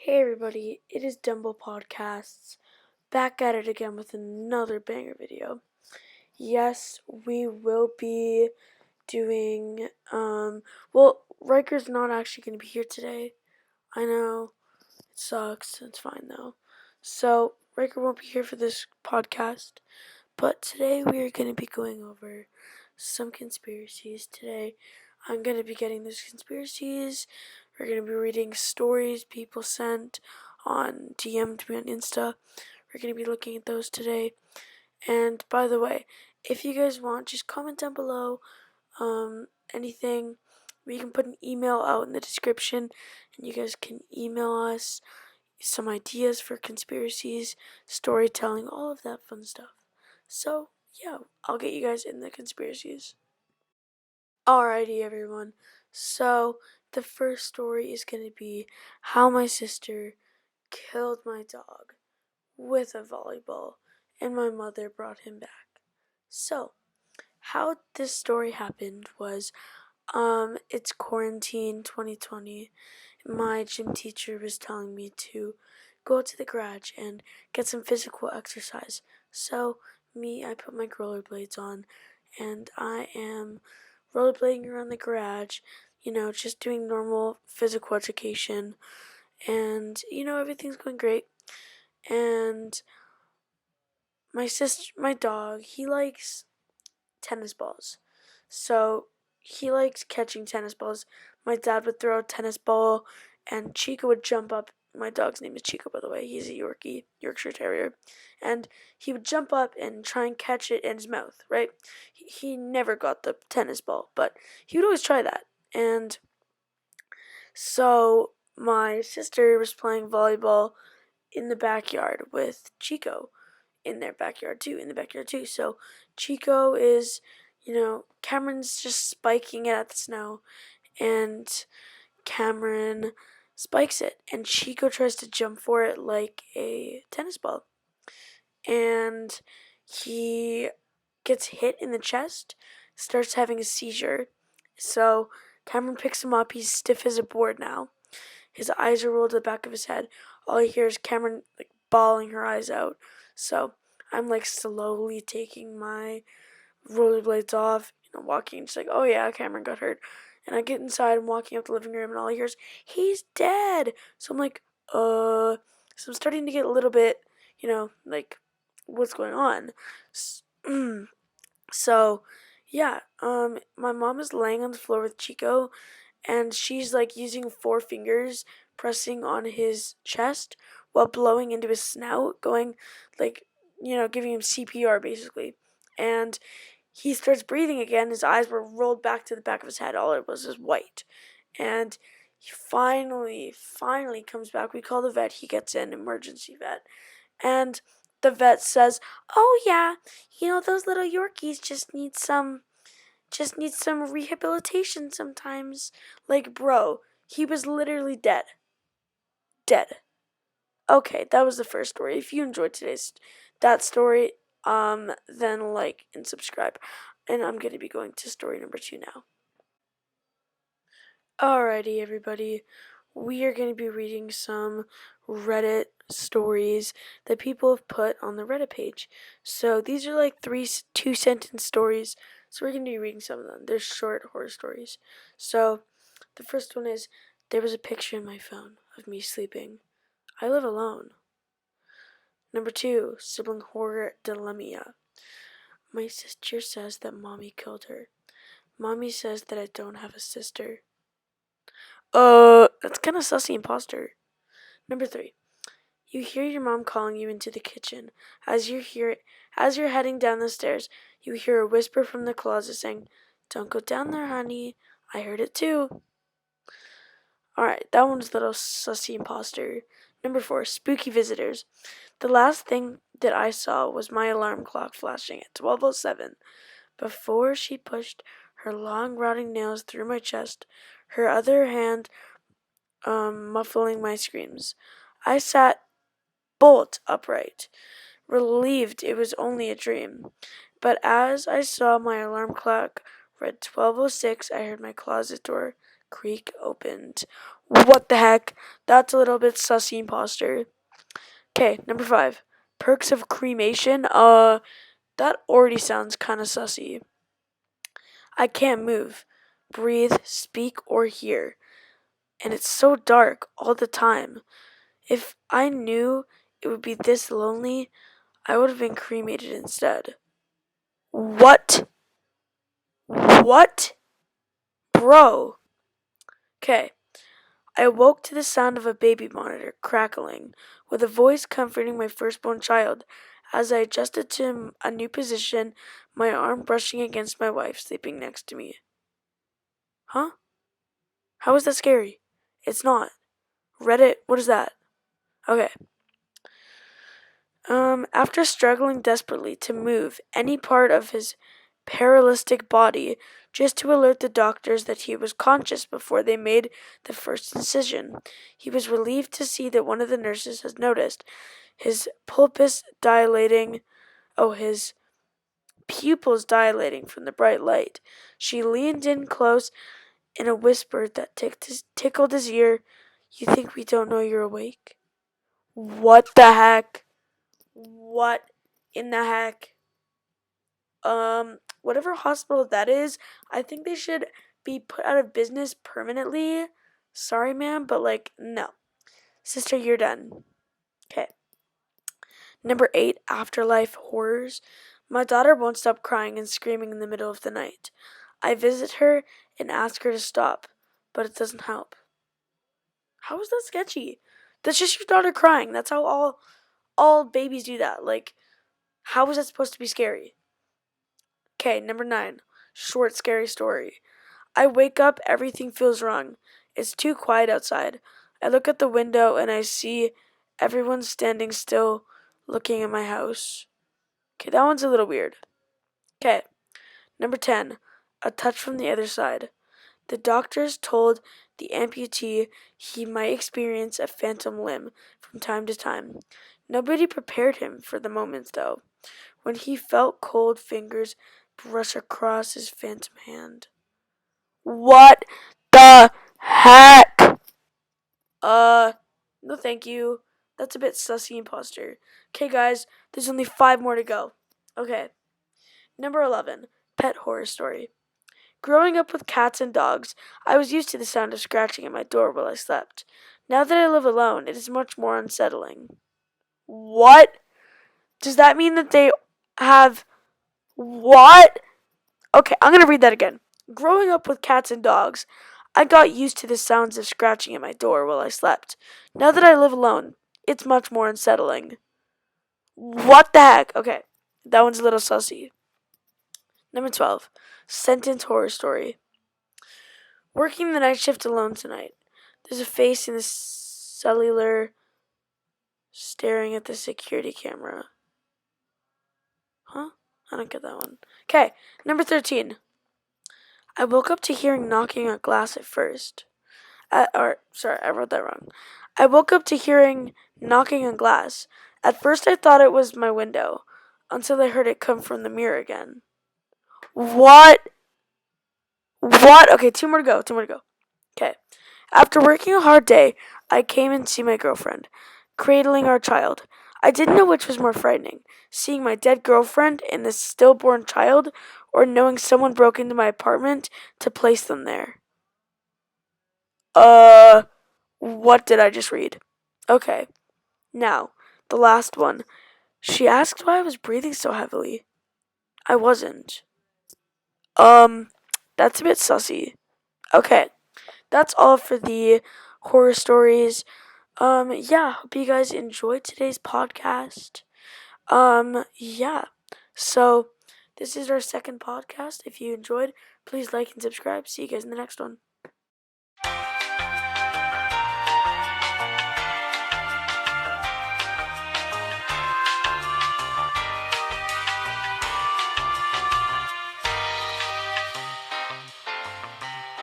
Hey everybody, it is Dumbo Podcasts, back at it again with another banger video. Yes, we will be doing, Riker's not actually going to be here today. I know, it sucks, it's fine though. So, Riker won't be here for this podcast, but today we are going to be going over some conspiracies. Today, I'm going to be getting those conspiracies. We're going to be reading stories people sent on DM to me on Insta. We're going to be looking at those today. And by the way, if you guys want, just comment down below anything. We can put an email out in the description, and you guys can email us some ideas for conspiracies, storytelling, all of that fun stuff. So, yeah, I'll get you guys in the conspiracies. Alrighty, everyone. So, the first story is going to be how my sister killed my dog with a volleyball and my mother brought him back. So, how this story happened was it's quarantine 2020. My gym teacher was telling me to go to the garage and get some physical exercise. So, I put my rollerblades on and I am rollerblading around the garage, just doing normal physical education. And, everything's going great. And my dog, he likes tennis balls. So he likes catching tennis balls. My dad would throw a tennis ball, and Chico would jump up. My dog's name is Chico, by the way. He's a Yorkshire Terrier. And he would jump up and try and catch it in his mouth, right? He never got the tennis ball, but he would always try that. And so my sister was playing volleyball in the backyard with Chico in the backyard too. So Chico is, Cameron's just spiking it at the snow, and Cameron spikes it, and Chico tries to jump for it like a tennis ball, and he gets hit in the chest, starts having a seizure. So Cameron picks him up. He's stiff as a board now. His eyes are rolled to the back of his head. All I hear is Cameron bawling her eyes out. So I'm slowly taking my rollerblades off, walking, just like, oh yeah, Cameron got hurt. And I get inside and walking up the living room, and all I hear is, he's dead. So I'm like, So I'm starting to get a little bit, what's going on? So, yeah, my mom is laying on the floor with Chico, and she's using 4 fingers, pressing on his chest while blowing into his snout, going giving him CPR basically. And he starts breathing again. His eyes were rolled back to the back of his head. All it was white. And he finally comes back. We call the vet. He gets in, emergency vet. And the vet says, oh yeah, those little Yorkies just need some rehabilitation sometimes. Like, bro, he was literally dead. Dead. Okay, that was the first story. If you enjoyed that story, then like and subscribe. And I'm gonna be going to story number 2 now. Alrighty, everybody. We are going to be reading some Reddit stories that people have put on the Reddit page. So these are 2-sentence stories. So we're going to be reading some of them. They're short horror stories. So the first one is, there was a picture in my phone of me sleeping. I live alone. Number 2, sibling horror dilemma. My sister says that mommy killed her. Mommy says that I don't have a sister. That's kind of sussy imposter. Number 3, you hear your mom calling you into the kitchen. As you're heading down the stairs, you hear a whisper from the closet saying, "Don't go down there, honey. I heard it too." Alright, that one's a little sussy imposter. Number 4, spooky visitors. The last thing that I saw was my alarm clock flashing at 12:07. Before she pushed her long rotting nails through my chest, her other hand muffling my screams. I sat bolt upright, relieved it was only a dream. But as I saw my alarm clock read 12:06, I heard my closet door creak opened. What the heck? That's a little bit sussy, imposter. Okay, number 5. Perks of cremation? That already sounds kinda sussy. I can't move, breathe, speak, or hear. And it's so dark all the time. If I knew it would be this lonely, I would have been cremated instead. What? What? Bro. Okay. I awoke to the sound of a baby monitor crackling, with a voice comforting my firstborn child. As I adjusted to a new position, my arm brushing against my wife sleeping next to me. Huh? How is that scary? It's not. Reddit, what is that? Okay. After struggling desperately to move any part of his paralytic body just to alert the doctors that he was conscious before they made the first incision, he was relieved to see that one of the nurses had noticed his his pupils dilating from the bright light. She leaned in close in a whisper that tickled his ear. You think we don't know you're awake? What the heck? What in the heck? Whatever hospital that is, I think they should be put out of business permanently. Sorry, ma'am, but no. Sister, you're done. Okay. Number 8, afterlife horrors. My daughter won't stop crying and screaming in the middle of the night. I visit her and ask her to stop, but it doesn't help. How is that sketchy? That's just your daughter crying. That's how all babies do that. How is that supposed to be scary? Okay, number 9. Short, scary story. I wake up, everything feels wrong. It's too quiet outside. I look at the window and I see everyone standing still looking at my house. Okay, that one's a little weird. Okay, number 10. A touch from the other side. The doctors told the amputee he might experience a phantom limb from time to time. Nobody prepared him for the moment, though, when he felt cold fingers brush across his phantom hand. What the heck? No thank you. That's a bit sussy, imposter. Okay, guys, there's only 5 more to go. Okay. Number 11. Pet horror story. Growing up with cats and dogs, I was used to the sound of scratching at my door while I slept. Now that I live alone, it is much more unsettling. What? Does that mean that they have what? Okay, I'm gonna read that again. Growing up with cats and dogs, I got used to the sounds of scratching at my door while I slept. Now that I live alone, it's much more unsettling. What the heck? Okay, that one's a little sussy. Number 12. Sentence horror story. Working the night shift alone tonight. There's a face in the cellular staring at the security camera. Huh? I don't get that one. Okay, number 13. I woke up to hearing knocking on glass at first. I wrote that wrong. I woke up to hearing knocking on glass. At first, I thought it was my window, until I heard it come from the mirror again. What? What? Okay, 2 more to go. 2 more to go. Okay. After working a hard day, I came and see my girlfriend, cradling our child. I didn't know which was more frightening, seeing my dead girlfriend and this stillborn child, or knowing someone broke into my apartment to place them there. What did I just read? Okay. Now, the last one. She asked why I was breathing so heavily. I wasn't. That's a bit sussy. Okay. That's all for the horror stories. Yeah, hope you guys enjoyed today's podcast. Yeah. So, this is our second podcast. If you enjoyed, please like and subscribe. See you guys in the next one.